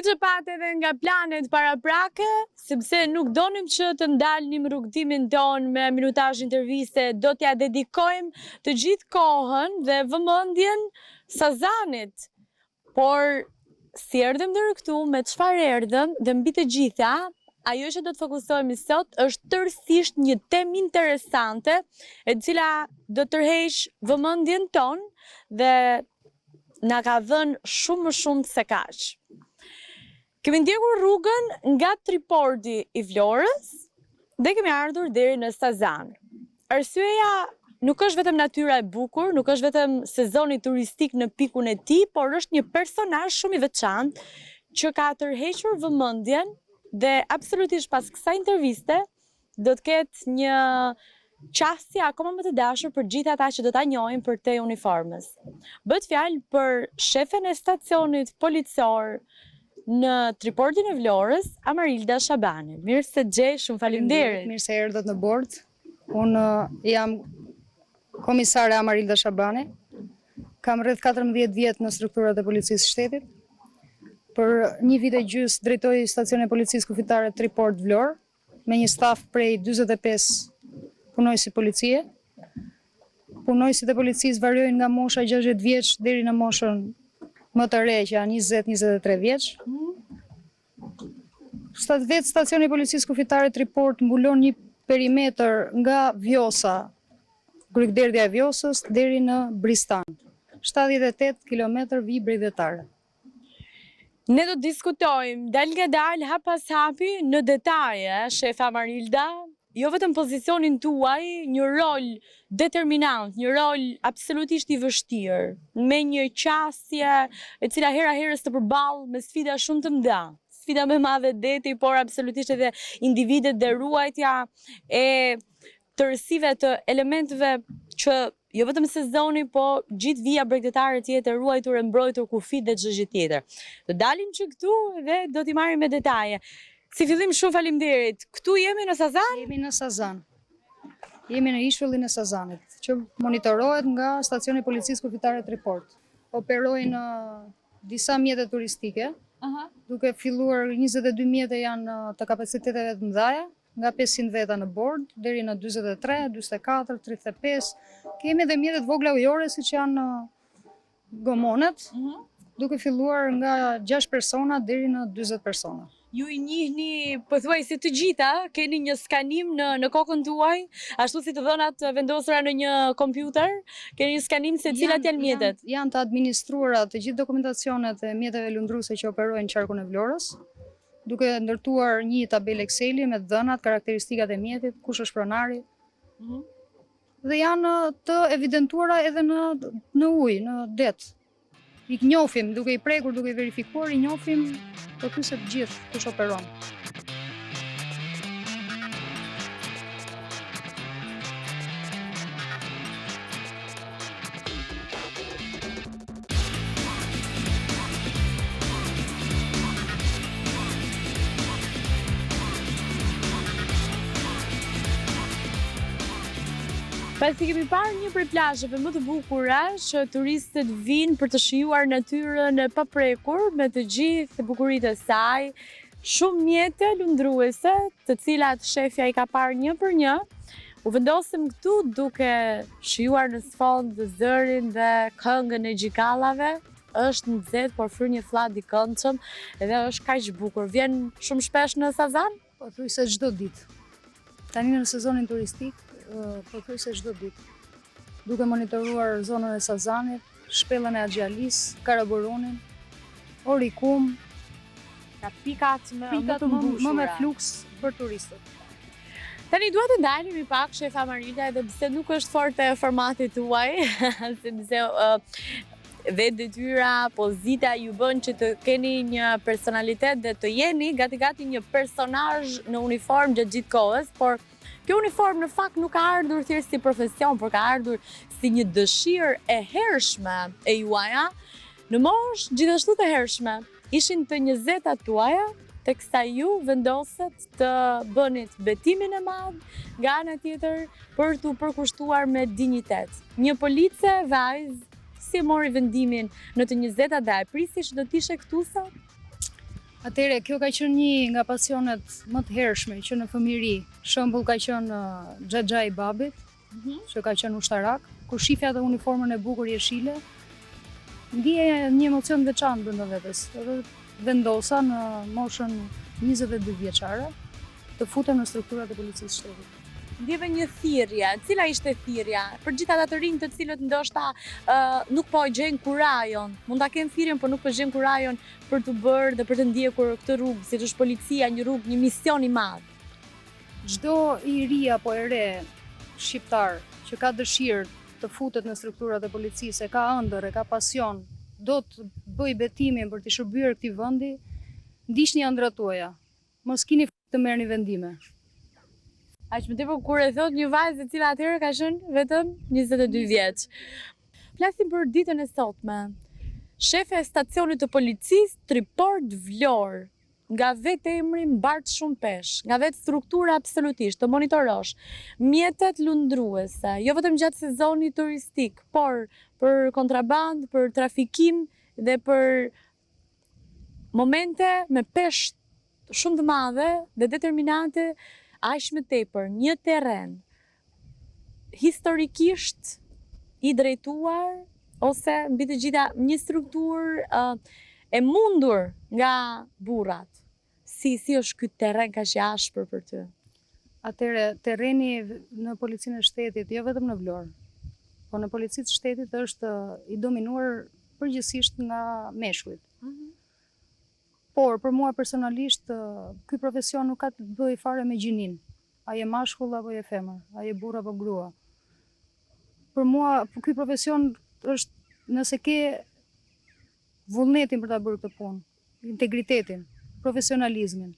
Si që pat edhe nga planet paraprake, sepse nuk donim që të ndalnim rrugtimin ton me minutazh interviste, do t'ja dedikojmë të gjithë kohën dhe vëmendjen Sazanit. Por si erdhëm deri këtu, me çfarë erdhëm dhe mbi të gjitha, ajo që do të fokusohemi sot është tërësisht një temë interesante, e cila do tërheq vëmendjen ton dhe na ka dhënë shumë më shumë se kaq. Kemi ndjekur rrugën nga Triporti i Vlorës dhe kemi ardhur deri në Sazan. Arsyeja nuk është vetëm natyra e bukur, nuk është vetëm sezoni turistik në pikun e tij, por është një personazh shumë i veçantë që ka tërhequr vëmendjen dhe absolutisht pas kësaj interviste do të ketë një qasje akoma më të dashur për gjithë ata që do ta njohin për te uniformës. Bëhet fjalë për shefen e stacionit policor në Triportin e Vlorës, Amarilda Shabani. Mirë se gjej, shumë faleminderit. Mirë se erdhët në bord. Unë jam komisare Amarilda Shabani. Kam rreth 14 vjet në strukturat e policisë shtetit. Për një vit e gjys drejtoj stacionin e policisë kufitare Triport Vlorë, me një staf prej 45 punojësi policie. Punojësit e policisë variojnë nga mosha 60 vjeç deri në moshën më të re që janë 20-23 vjeç. Vetë stacioni i policisë kufitare Triport mbulon një perimetër nga Vjosa, Kryeqderdhja e Vjosës deri në Bristan. 78 km vij drejtare. Ne do të diskutojmë dal nga dal, hap pas hapi, në detaje, shefa Amarilda, jo vetëm pozicionin tuaj, një rol determinant, një rol absolutisht i vështirë, me një qasje e cila hera herës të përballë me sfida shumë të mëdha. Sfida më e madhe deti, por absolutisht edhe individet dhe ruajtja e tërësive të elementeve që jo vetëm sezoni, po gjithë vija bregdetare tjetër ruajtur e mbrojtur kufit dhe çdo gjë tjetër. Do dalim që këtu dhe do t'i marrim me detaje. Si fillim shumë faleminderit. Këtu jemi në Sazan? Jemi në Sazan. Jemi në ishullin e Sazanit, që monitorohet nga stacioni i policisë kufitare Triport. Operojnë disa mjete turistike, duke filluar 22 mjete janë të kapaciteteve të mëdha, nga 500 veta në bord, deri në 43, 44, 35. Kemi edhe mjetet vogla ujore, siç janë gomonet, duke filluar nga 6 persona deri në 40 persona. Ju i njihni pothuajse të gjitha, keni një skanim në kokën tuaj, ashtu si të dhënat vendosura në një kompjuter, keni një skanim se cilat janë mjetet. Janë të administruara të gjithë dokumentacionet e mjeteve lundruese që operojnë në qarkun e Vlorës, duke ndërtuar një tabelë Exceli me dhënat, karakteristikat e mjetit, kush është pronari. Dhe janë të evidentuara edhe në ujë, në det. I njohim, duke i prekur, duke i verifikuar, i njohim pothuajse të gjithë kush operon. Pasi kemi parë një prej plazheve më të bukura që turistët vinë për të shijuar natyrën e paprekur me të gjithë bukuritë e saj, shumë mjete lundruese, të cilat shefja i ka parë një për një, u vendosëm këtu duke shijuar në sfond zërin dhe këngën e gjikallave. Është nxehtë, por fryr një fllad i këndshëm dhe është kaq bukur. Vjen shumë shpesh në Sazan? Pothuajse çdo ditë. Tani në sezonin turistik, pothuajse çdo ditë. Duke monitoruar zonën e Sazanit, shpellën e Axhalis, Karaburunin, Orikum, ka pikat më me fluks për turistët. Tani dua të ndalemi pak, shefa Amarilda, edhe pse nuk është fort e formatit tuaj, sepse vetë detyra, pozita ju bën që të keni një personalitet dhe të jeni gati një personazh në uniformë gjatë gjithë kohës, por kjo uniformë në fakt nuk ka ardhur thjesht si profesion, por ka ardhur si një dëshirë e hershme e juaja, në moshë gjithashtu të hershme. Ishin të 20-ta tuaja, teksa ju vendoset të bënit betimin e madh, nga ana tjetër për t'u përkushtuar me dinjitet. Një police vajzë si mori vendimin në të 20-ta dhe e prisi që do t'ishe këtu sot? Atëre, kjo ka qenë një nga pasionet më të hershme që në fëmijëri. Shembull ka qenë Xhaxha i babit, që ka qenë ushtarak, kur shifja atë uniformën e bukur jeshile, ndjeja një emocion veçantë brenda vetes. Edhe vendosa në moshën 22 vjeçare të futem në strukturat e policisë shtetit. Ndjeve një thirrje. Cila ishte thirrja? Për gjithë ata të rinj të cilët ndoshta nuk po gjejnë kurajon. Mund ta kenë thirrjen, por nuk po gjejnë kurajon për të bërë dhe për të ndjekur këtë rrugë, siç është policia, një rrugë, një mision i madh. Çdo i ri apo e re shqiptar që ka dëshirë të futet në strukturat e policisë, ka ëndër, ka pasion, do të bëj betimin për të shërbyer këtij vendi, ndiqni ëndrat tuaja. Mos keni të merrni vendime. Aq më tepër kur e thot një vajzë e cila atëherë ka qenë vetëm 22 vjeç. Flasim për ditën e sotme. Shefe e stacionit të policisë Triport Vlorë, nga vetë emri mbart shumë pesh, nga vetë struktura absolutisht, të monitorosh mjetet lundruese, jo vetëm gjatë sezonit turistik, por për kontraband, për trafikim dhe për momente me pesh shumë të madhe dhe determinante. Aq më tepër, një terren historikisht i drejtuar ose mbi të gjitha një strukturë e mundur nga burrat. Si është ky terren kaq i ashpër për ty? Atëre, terreni në policinë e shtetit, jo vetëm në Vlorë, po në policinë e shtetit është i dominuar përgjithsisht nga meshkujt. Por, për mua personalisht, ky profesion nuk ka të bëjë fare me gjinin. A je mashkull apo je femër, a je burr apo grua. Për mua, ky profesion është, nëse ke vullnetin për ta bërë këtë punë, integritetin, profesionalizmin,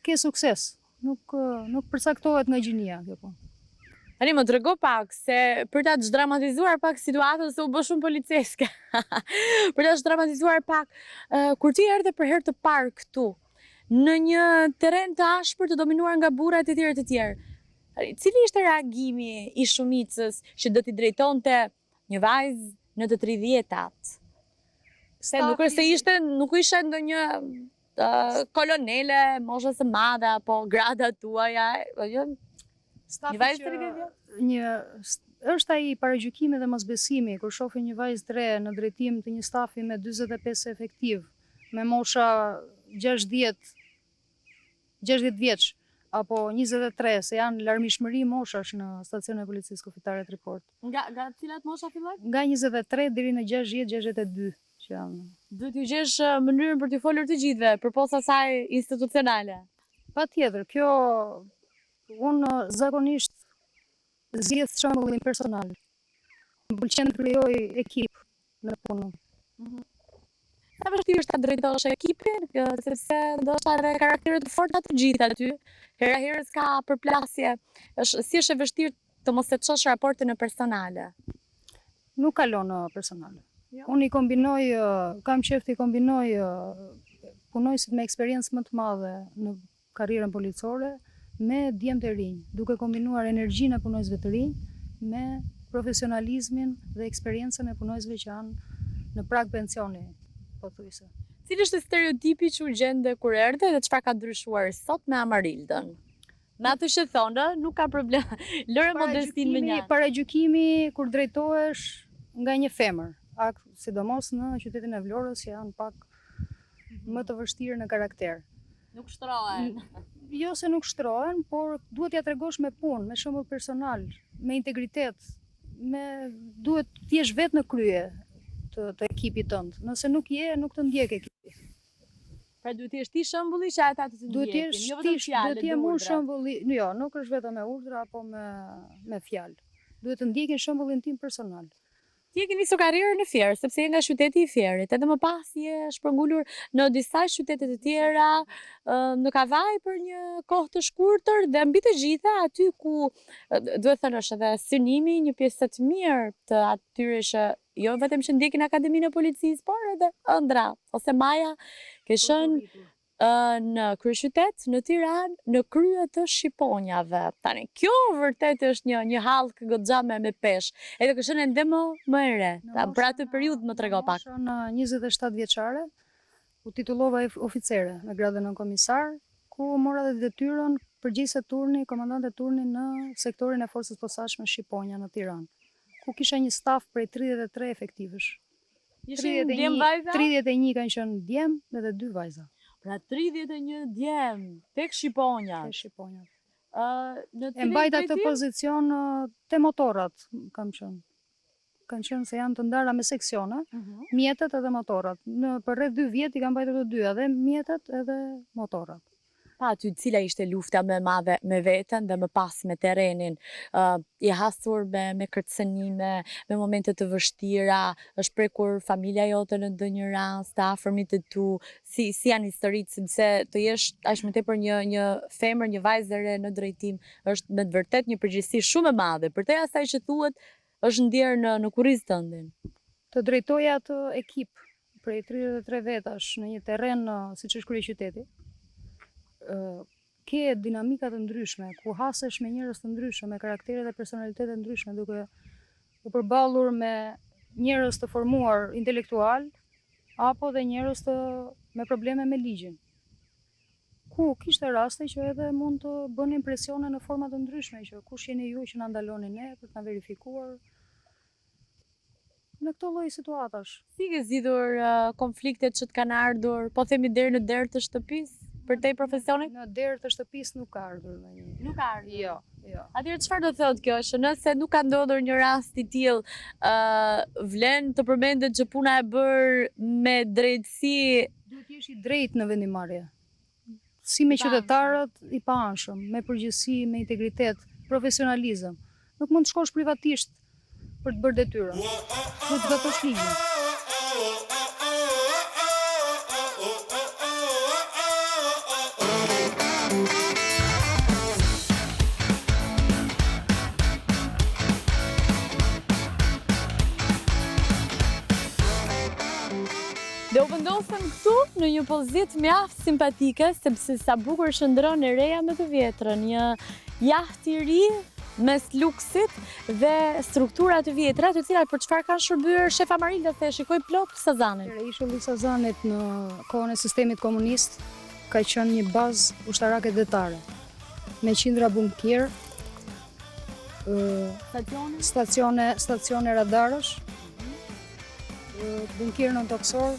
ke sukses. Nuk përcaktohet nga gjinia kjo punë. Tani më trego pak se për ta dramatizuar pak situatën se u bë shumë policeske. Për ta dramatizuar pak, kur ti erdhe për herë të parë këtu, në një terren të ashpër të dominuar nga burrat e tjerë, cili ishte reagimi i shumicës që do t'i drejtonte një vajzë në të 30-tat? Se nuk ishte ndonjë kolonele, moshës së madhe apo grada tuaja, një vajzë të 30 vjeç? Është ai paragjykimi dhe mosbesimi kur shohin një vajzë të re në drejtim të një stafi me 45 efektiv, me mosha 60 vjeç apo 23, se janë larmishmëri moshash në stacionin e policisë kufitare Triport. Nga cilat mosha filloj? Nga 23 deri në 60-62 që janë. Duhet t'ju gjesh mënyrën për t'i folur të gjithëve, përposa asaj institucionale. Patjetër, kjo unë zakonisht zgjedh shembullin personal. Më pëlqen të krijoj ekip në punën. Sa vështirë është ta drejtosh ekipin, sepse ndoshta edhe karakteret të forta të gjithë aty, hera herës ka përplasje. Si është e vështirë të mos e çosh raportin në personale? Nuk kalon në personale. Jo. Unë i kombinoj, kam qejf të i kombinoj punojësit me eksperiencë më të madhe në karrierën policore me djemtë e rinj, duke kombinuar energjinë e punojësve të rinj me profesionalizmin dhe eksperiencën e punojësve që janë në prag pensioni, pothuajse. Cili është stereotipi që u gjende kur erdhe dhe çfarë ka ndryshuar sot me Amarildën? Me atë që thonë, nuk ka problem. Lëre modestin me një. Paragjykimi kur drejtohesh nga një femër, sidomos në qytetin e Vlorës që janë pak më të vështirë në karakter. Nuk shtrohen. Jo se nuk shtrohen, por duhet t'ja tregosh me punë, me shembull personal, me integritet, duhet t'jesh vetë në krye të ekipit tënd. Nëse nuk je, nuk të ndjek ekipi. Pra duhet t'jesh ti shembulli që ata të ndjekin, jo vetëm fjalë. Duhet t'jem unë shembulli, jo, nuk është vetëm me urdhra apo me fjalë. Duhet të ndjekin shembullin tim personal. Ti e ke nisur karrierën në Fier, sepse je nga qyteti i Fierit, edhe më pas je shpërngulur në disa qytete të tjera, në Kavaj për një kohë të shkurtër dhe mbi të gjitha aty ku duhet thënë është edhe synimi një pjesë të mirë të atyre që jo vetëm që ndjekin Akademinë e Policisë, por edhe ëndra ose Maja ke qenë në kryeqytet, në Tiranë, në krye të shqiponjave. Tani, kjo vërtet është një hallkë goxha me peshë. Edhe ke qenë ende më e re. Pra atë periudhë më trego pak. Në 27 vjeçare, u titullova oficere me gradën nënkomisar, ku mora dhe detyrën përgjegjëse turni, komandante turni në sektorin e forcës posaçme Shqiponja në Tiranë, ku kisha një staf prej 33 efektivësh. Ishin djem vajza? 31 kanë qenë djem dhe 2 vajza. Pra 31 djem, tek Shqiponjat. Tek Shqiponjat. E mbajta këtë pozicion te motorrat kam qenë. Kanë qenë se janë të ndara me seksione, mjetet edhe motorrat. Për rreth 2 vjet I kam mbajtur të dyja, dhe mjetet edhe motorrat. Pa aty cila ishte lufta më e madhe me veten dhe më pas me terrenin? I hasur me kërcënime, me momente të vështira, është prekur familja jote në ndonjë rast, të afërmit të tu, si janë historitë, sepse të jesh aq më tepër një femër, një vajzë e re në drejtim, është me të vërtet një përgjegjësi shumë e madhe, përtej asaj që thuhet është ndjerë në kurriz tëndin. Të drejtoja atë ekip prej 33 vetash në një terren siç është kryeqyteti, ke dinamika të ndryshme, ku hasesh me njerëz të ndryshëm, me karaktere dhe personalitete të ndryshme, duke u përballur me njerëz të formuar intelektual apo dhe njerëz me probleme me ligjin. Ku kishte raste që edhe mund të bënin presione në forma të ndryshme, që kush jeni ju që na ndaloni ne për të na verifikuar. Në këto lloj situatash. Si ke zgjidhur konfliktet që të kanë ardhur, po themi deri në derë të shtëpisë? Për te profesionit? Në derë të shtëpisë nuk ka ardhur ndonjë. Nuk ka ardhur? Jo. Atëherë çfarë do thotë kjo, që nëse nuk ka ndodhur një rast I tillë, vlen të përmendet që puna e bër me drejtësi? Duhet jesh I drejtë në vendimarrje. Si me qytetarët I paanshëm, me përgjegjësi, me integritet, profesionalizëm. Nuk mund të shkosh privatisht për të bërë detyrën. Duhet të gatosh ligjin. Dhe u vendosëm këtu në një pozitë mjaft simpatike, sepse sa bukur shndron e reja me të vjetrën, një jahtë I ri mes luksit dhe struktura të vjetra, të cilat për çfarë kanë shërbyer shef Amarilda, se shikoj plot Sazanit. Ishulli I Sazanit në kohën e sistemit komunist ka qenë një bazë ushtarake detare, me qindra bunkier, stacione radarësh, bunkier nën toksor,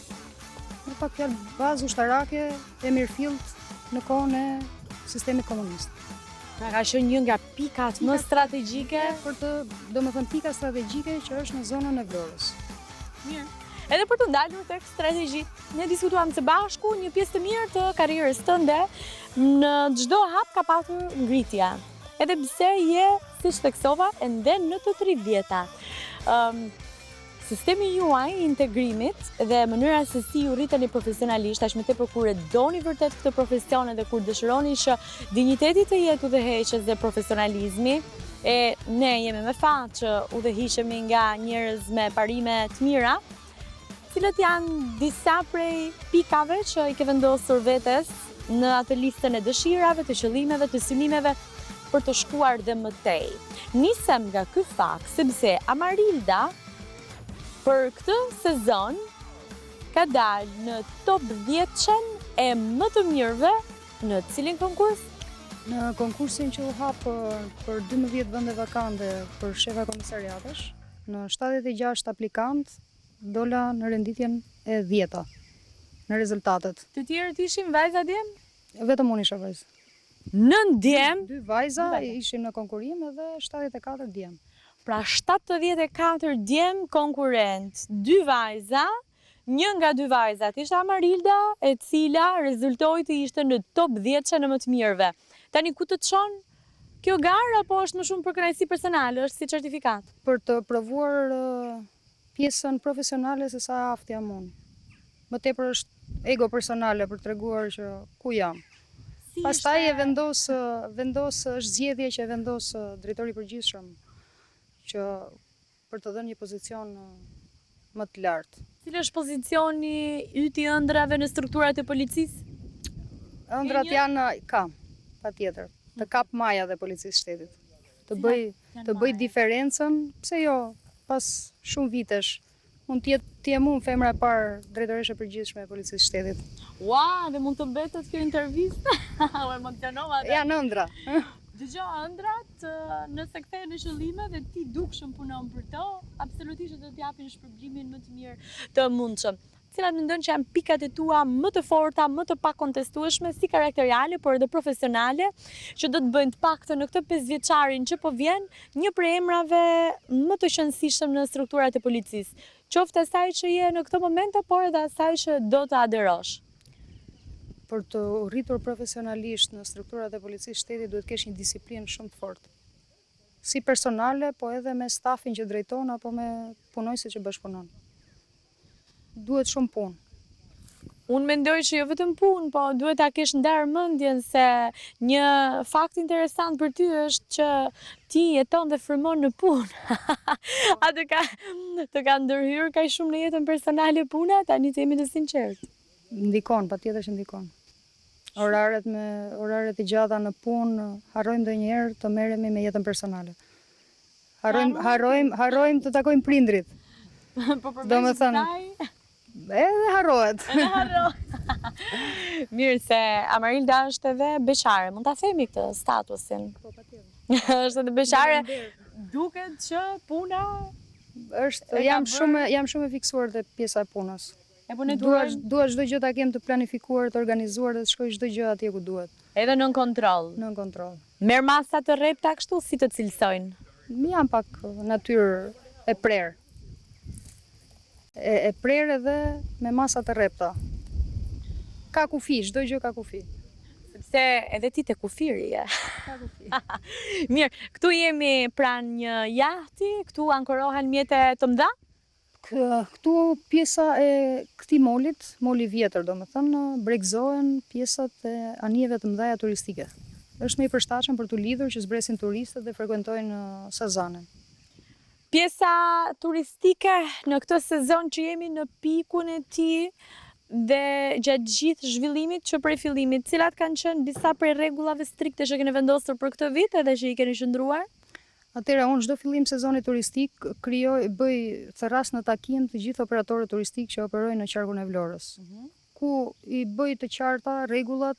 në pak fjalë bazë ushtarake e mirëfillt në kohën e sistemit komunist. Pra ka qenë një nga pikat më strategjike domethënë pika strategjike që është në zonën e Vlorës. Mirë. Edhe për të ndalur tek strategji, ne diskutuam së bashku një pjesë të mirë të karrierës tënde, në çdo hap ka patur ngritje. Edhe pse je, siç theksova, ende në të 30-ta. Sistemi juaj I integrimit dhe mënyra se si ju rriteni profesionalisht, aq më tepër kur e doni vërtet këtë profesion dhe kur dëshironi që dinjiteti të jetë udhëheqës dhe profesionalizmi, e ne jemi me fat që udhëhiqemi nga njerëz me parime të mira, cilët janë disa prej pikave që I ke vendosur vetes në atë listën e dëshirave, të qëllimeve, të synimeve për të shkuar dhe më tej. Nisem nga ky fakt sepse Amarilda për këtë sezon ka dalë në top 10-ën e më të mirëve në cilin konkurs? Në konkursin që u hap për 12 vende vakante për shefa komisariatesh, në 76 aplikant dola në renditjen e 10-ta në rezultatet. Të tjerët ishin vajza djem? Vetëm unë isha vajzë. 9 djem? 2 vajza ishin në konkurim edhe 74 djem. Pra 74 djem konkurent, 2 vajza, një nga 2 vajzat ishte Amarilda, e cila rezultoi të ishte në top 10-ën e më të mirëve. Tani ku të çon kjo garë, apo është më shumë për kënaqësi personale, është si certifikat? Për të provuar pjesën profesionale se sa aft jam unë. Më tepër është ego personale për treguar që ku jam. Pastaj e vendos është zgjedhje që e vendos drejtori I përgjithshëm që për të dhënë një pozicion më të lartë. Cili është pozicioni yti I ëndrave në strukturat e policisë? Ëndrat janë patjetër, të kap maja dhe policisë shtetit. Të bëj diferencën, pse jo, pas shumë vitesh mund të jem unë femra e parë drejtoreshe e përgjithshme e Policisë së Shtetit. Ua, dhe mund të mbetet kjo intervistë? U emocionova. Janë ëndra. Dëgjoj ëndrat, nëse kthehen në qëllime dhe ti dukshëm punon për to, absolutisht do t'japin shpërblimin më të mirë të mundshëm. Cilat mendon që janë pikat e tua më të forta, më të pakontestueshme, si karakteriale, por edhe profesionale, që do të bëjnë të paktën në këtë 5 vjeçarin që po vjen, një prej emrave më të qëndësishëm në strukturat e policisë. Qoftë asaj që je në këtë moment, por edhe asaj që do të aderosh. Për të rritur profesionalisht në strukturat e Policisë së Shtetit duhet kesh një disiplinë shumë të fortë. Si personale, po edhe me stafin që drejton apo me punojësit që bashkëpunon. Duhet shumë punë. Unë mendoj që jo vetëm punë, po duhet ta kesh ndarë mendjen se një fakt interesant për ty është që ti jeton dhe frymon në punë. A të ka ndërhyrë kaq shumë në jetën personale puna, tani të jemi të sinqertë. Ndikon, patjetër që ndikon. Oraret e gjata në punë, harrojmë ndonjëherë të merremi me jetën personale. Harrojmë të takojmë prindrit. Po përveç kësaj, edhe harrohet. Mirë se Amarilda është edhe beqare, mund ta themi këtë statusin. Po patjetër. Është edhe beqare, duket që puna është jam shumë e fiksuar te pjesa e punës. Dua çdo gjë ta kem të planifikuar, të organizuar dhe të shkoj çdo gjë atje ku duhet. Edhe nën kontroll. Nën kontroll. Merr masa të rrepta kështu si të cilësojnë? Jam pak natyrë e prerë. E prerë edhe me masa të rrepta. Ka kufi, çdo gjë ka kufi. Sepse edhe ti te kufiri je. Ka kufi. Mirë, këtu jemi pranë një jahti, këtu ankorohen mjete të mëdha? Këtu pjesa e këtij molit, moli vjetër domethënë, bregzohen pjesat e anijeve të mëdha turistike. Është më i përshtatshëm për t'u lidhur që zbresin turistët dhe frekuentojnë sezonin. Pjesa turistike në këtë sezon që jemi në pikun e tij dhe gjatë gjithë zhvillimit që prej fillimit, cilat kanë qenë disa prej rregullave strikte që keni vendosur për këtë vit edhe që i keni qëndruar? Atëherë unë çdo fillim sezoni turistik bëj thërras në takim të gjithë operatorët turistik që operojnë në qarkun e Vlorës. Ku i bëj të qarta rregullat,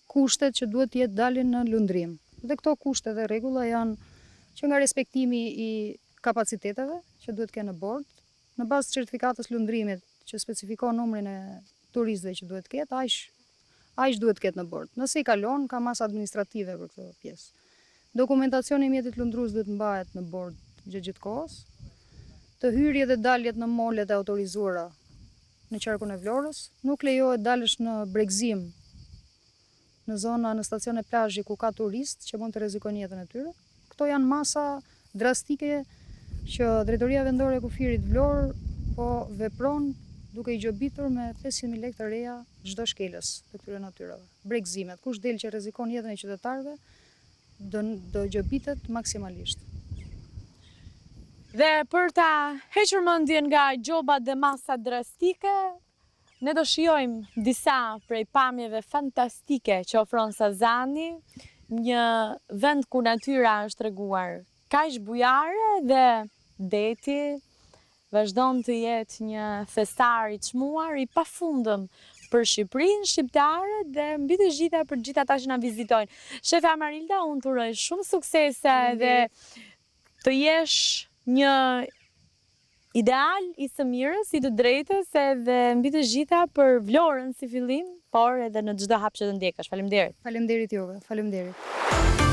kushtet që duhet të jetë dalin në lundrim. Dhe këto kushte dhe rregulla janë që nga respektimi i kapaciteteve që duhet të kenë në bord, në bazë të certifikatës lundrimit që specifikon numrin e turistëve që duhet të ketë, aq duhet të ketë në bord. Nëse i kalon, ka masë administrative për këtë pjesë. Dokumentacioni i mjetit lundrues duhet mbahet në bord gjithë kohës. Të hyrjet dhe daljet në molet e autorizuara në qarkun e Vlorës, nuk lejohet dalësh në bregzim në zona në stacione plazhi ku ka turist që mund të rrezikojnë jetën e tyre. Këto janë masa drastike që Drejtoria Vendore e Kufirit Vlorë po vepron duke i gjobitur me 500.000 lekë të reja çdo shkelës të këtyre natyrave. Bregzimet, kush del që rrezikon jetën e qytetarëve, do gjobitet maksimalisht. Dhe për ta hequr mendjen nga gjobat dhe masat drastike, ne do shijojmë disa prej pamjeve fantastike që ofron Sazani, një vend ku natyra është treguar kaq bujare dhe deti vazhdon të jetë një festar i çmuar i pafundëm për Shqipërinë, shqiptarët dhe mbi të gjitha për gjithë ata që na vizitojnë. Shefe Amarilda, unë të uroj shumë suksese dhe të jesh një ideal i së mirës, i të drejtës edhe mbi të gjitha për Vlorën si fillim, por edhe në çdo hap që të ndjekësh. Faleminderit. Faleminderit juve, faleminderit.